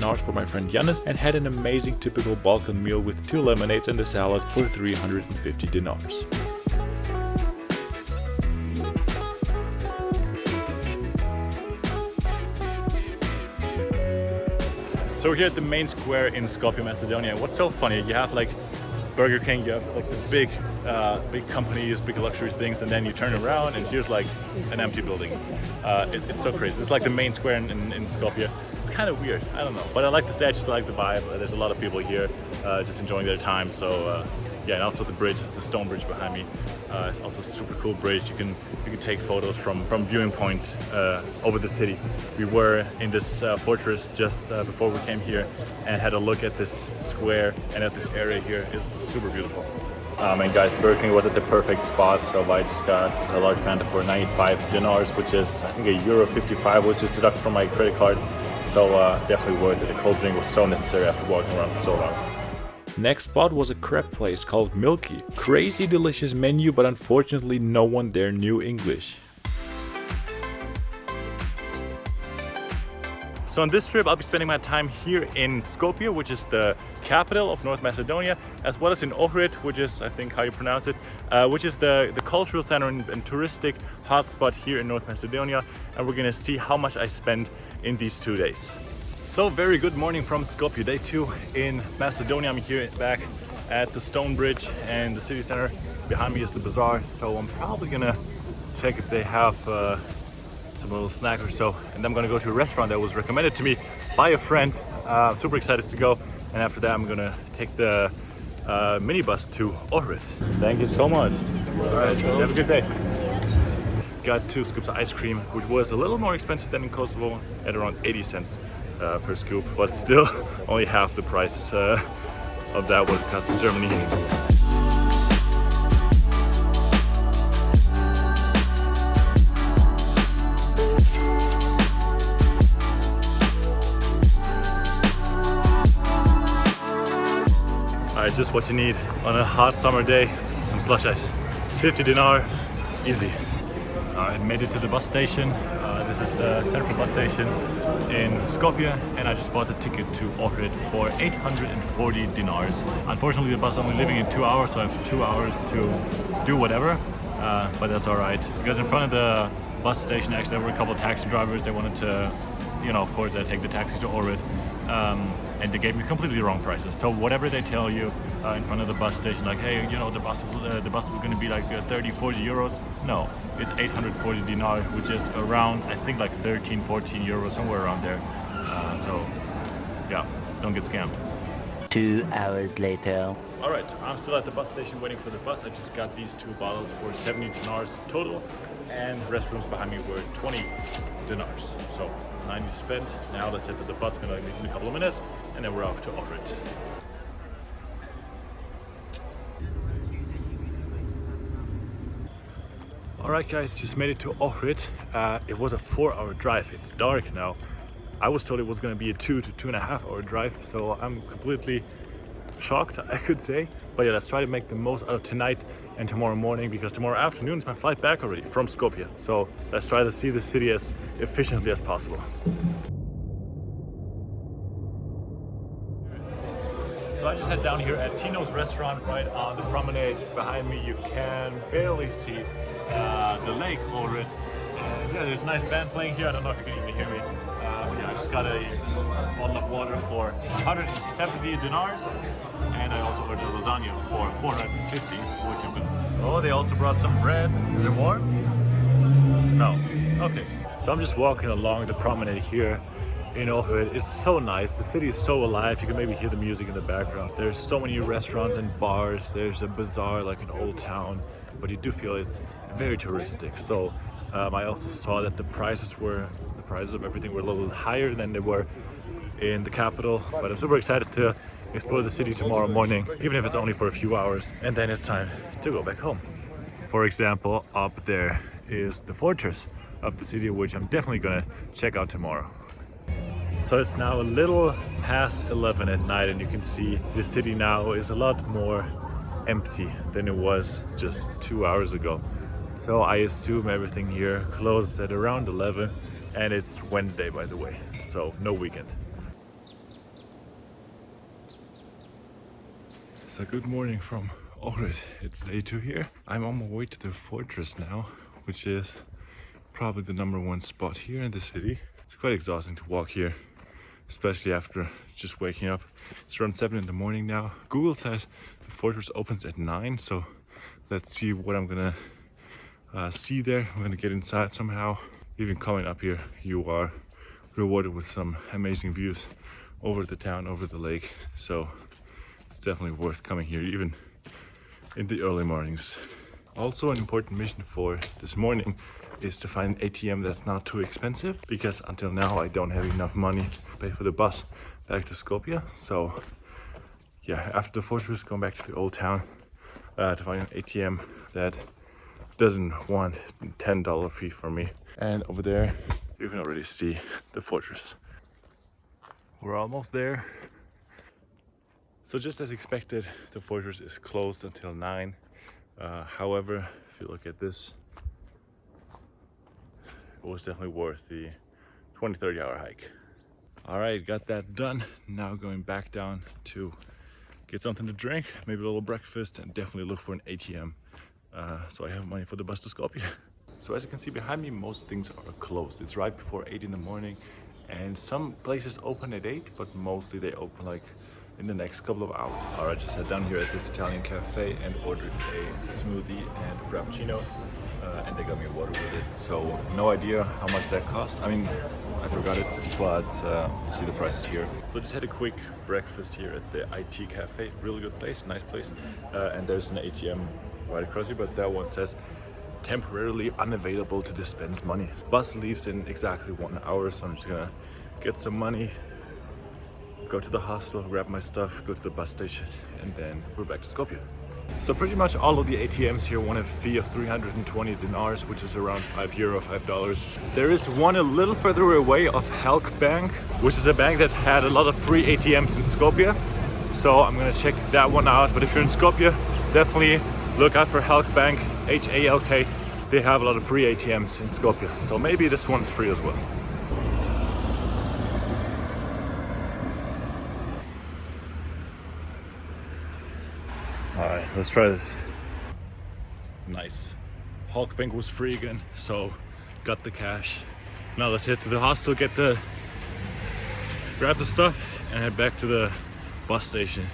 dinars for my friend Yannis and had an amazing typical Balkan meal with 2 lemonades and a salad for 350 dinars. So we're here at the main square in Skopje, Macedonia. What's so funny, you have like Burger King, you have like the big companies, big luxury things, and then you turn around and here's like an empty building. It's so crazy. It's like the main square in Skopje. It's kind of weird, I don't know. But I like the statues, I like the vibe. There's a lot of people here just enjoying their time. So yeah, and also the bridge, the stone bridge behind me. It's also a super cool bridge. You can take photos from viewing points over the city. We were in this fortress just before we came here and had a look at this square and at this area here. It's super beautiful. And guys, Burger King was at the perfect spot, so I just got a large Fanta for 95 dinars, which is I think €1.55, which is deducted from my credit card. So definitely worth it. The cold drink was so necessary after walking around for so long. Next spot was a crepe place called Milky. Crazy delicious menu, but unfortunately no one there knew English. So on this trip I'll be spending my time here in Skopje, which is the capital of North Macedonia, as well as in Ohrid, which is I think how you pronounce it, which is the cultural center and touristic hotspot here in North Macedonia. And we're gonna see how much I spend in these 2 days. So very good morning from Skopje, day 2 in Macedonia. I'm here back at the stone bridge and the city center. Behind me is the bazaar, so I'm probably gonna check if they have some little snack or so. And I'm gonna go to a restaurant that was recommended to me by a friend. Super excited to go. And after that I'm gonna take the minibus to Ohrid. Thank you so much. All right, have a good day. Got 2 scoops of ice cream, which was a little more expensive than in Kosovo at around 80 cents. Per scoop, but still only half the price of that what it costs in Germany. Alright, just what you need on a hot summer day, some slush ice. 50 dinar, easy. I made it to the bus station. This is the central bus station in Skopje, and I just bought the ticket to Ohrid for 840 dinars. Unfortunately, the bus is only leaving in 2 hours, so I have 2 hours to do whatever, but that's all right. Because in front of the bus station, actually, there were a couple of taxi drivers. They wanted to, you know, of course, I take the taxi to Ohrid, and they gave me completely wrong prices. So whatever they tell you in front of the bus station, like, hey, you know, the bus was going to be like 30-40 euros. No, it's 840 dinar, which is around, I think, like 13-14 euros, somewhere around there. So yeah, don't get scammed. 2 hours later. All right, I'm still at the bus station waiting for the bus. I just got these 2 bottles for 70 dinars total, and restrooms behind me were 20 dinars. So 90 spent. Now let's head to the bus in a couple of minutes, and then we're off to Ohrid. Alright guys, just made it to Ohrid. It was a 4-hour drive. It's dark now. I was told it was going to be a 2 to 2.5 hour drive, so I'm completely shocked, I could say. But yeah, let's try to make the most out of tonight and tomorrow morning, because tomorrow afternoon is my flight back already from Skopje. So let's try to see the city as efficiently as possible. So I just head down here at Tino's restaurant right on the promenade. Behind me you can barely see the lake Ohrid. And yeah, there's a nice band playing here. I don't know if you can even hear me. But yeah, I just got a bottle of water for 170 dinars. And I also ordered a lasagna for 450, which I'm gonna... Oh, they also brought some bread. Is it warm? No. Okay. So I'm just walking along the promenade here in Ohrid. It's so nice. The city is so alive. You can maybe hear the music in the background. There's so many restaurants and bars. There's a bazaar like an old town, but you do feel it's very touristic. So I also saw that the prices of everything were a little higher than they were in the capital. But I'm super excited to explore the city tomorrow morning, even if it's only for a few hours. And then it's time to go back home. For example, up there is the fortress of the city, which I'm definitely gonna check out tomorrow. So it's now a little past 11 at night, and you can see the city now is a lot more empty than it was just 2 hours ago. So I assume everything here closes at around 11, and it's Wednesday, by the way, so no weekend. So good morning from Ohrid. It's day 2 here. I'm on my way to the fortress now, which is probably the #1 spot here in the city. It's quite exhausting to walk here, especially after just waking up. It's around 7 in the morning now. Google says the fortress opens at 9, so let's see what I'm gonna see there. I'm gonna get inside somehow. Even coming up here, you are rewarded with some amazing views over the town, over the lake. So it's definitely worth coming here, even in the early mornings. Also, an important mission for this morning is to find an ATM that's not too expensive, because until now I don't have enough money to pay for the bus back to Skopje. So yeah, after the fortress, going back to the old town to find an ATM that doesn't want a $10 fee from me. And over there you can already see the fortress. We're almost there. So just as expected, the fortress is closed until 9. However, if you look at this, it was definitely worth the 20-30 hour hike. All right, got that done. Now going back down to get something to drink, maybe a little breakfast, and definitely look for an ATM so I have money for the bus to Skopje. So as you can see behind me, most things are closed. It's right before 8 in the morning, and some places open at 8, but mostly they open like in the next couple of hours. All right, just sat down here at this Italian cafe and ordered a smoothie and a frappuccino, and they got me a water with it. So no idea how much that cost. I mean, I forgot it, but you see the prices here. So just had a quick breakfast here at the IT cafe. Really good place, nice place. And there's an ATM right across here, but that one says temporarily unavailable to dispense money. Bus leaves in exactly 1 hour, so I'm just gonna get some money, go to the hostel, grab my stuff, go to the bus station, and then we're back to Skopje. So pretty much all of the ATMs here want a fee of 320 dinars, which is around €5, $5. There is one a little further away of Halk Bank, which is a bank that had a lot of free ATMs in Skopje. So I'm gonna check that one out. But if you're in Skopje, definitely look out for Halk Bank, H-A-L-K. They have a lot of free ATMs in Skopje, so maybe this one's free as well. All right, let's try this. Nice. Halk Bank was free again, so got the cash. Now let's head to the hostel, grab the stuff, and head back to the bus station.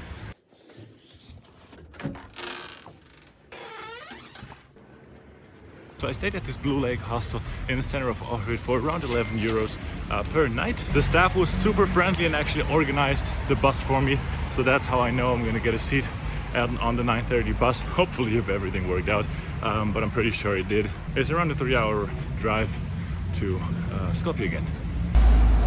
So I stayed at this Blue Lake hostel in the center of Ohrid for around €11 per night. The staff was super friendly and actually organized the bus for me. So that's how I know I'm gonna get a seat on the 9:30 bus. Hopefully if everything worked out, but I'm pretty sure it did. It's around a 3-hour drive to Skopje again.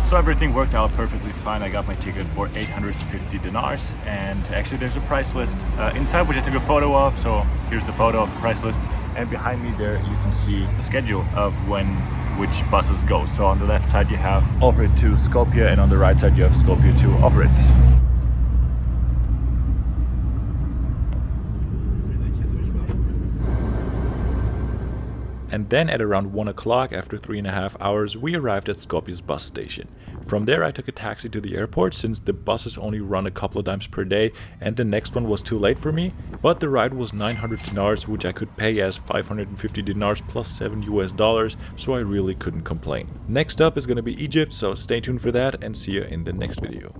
So everything worked out perfectly fine. I got my ticket for 850 dinars, and actually there's a price list inside, which I took a photo of. So here's the photo of the price list. And behind me there you can see the schedule of which buses go. So on the left side you have Ohrid to Skopje, and on the right side you have Skopje to Ohrid. And then at around 1 o'clock, after 3.5 hours, we arrived at Skopje's bus station. From there I took a taxi to the airport, since the buses only run a couple of times per day and the next one was too late for me. But the ride was 900 dinars, which I could pay as 550 dinars plus $7 US, so I really couldn't complain. Next up is gonna be Egypt, so stay tuned for that and see you in the next video.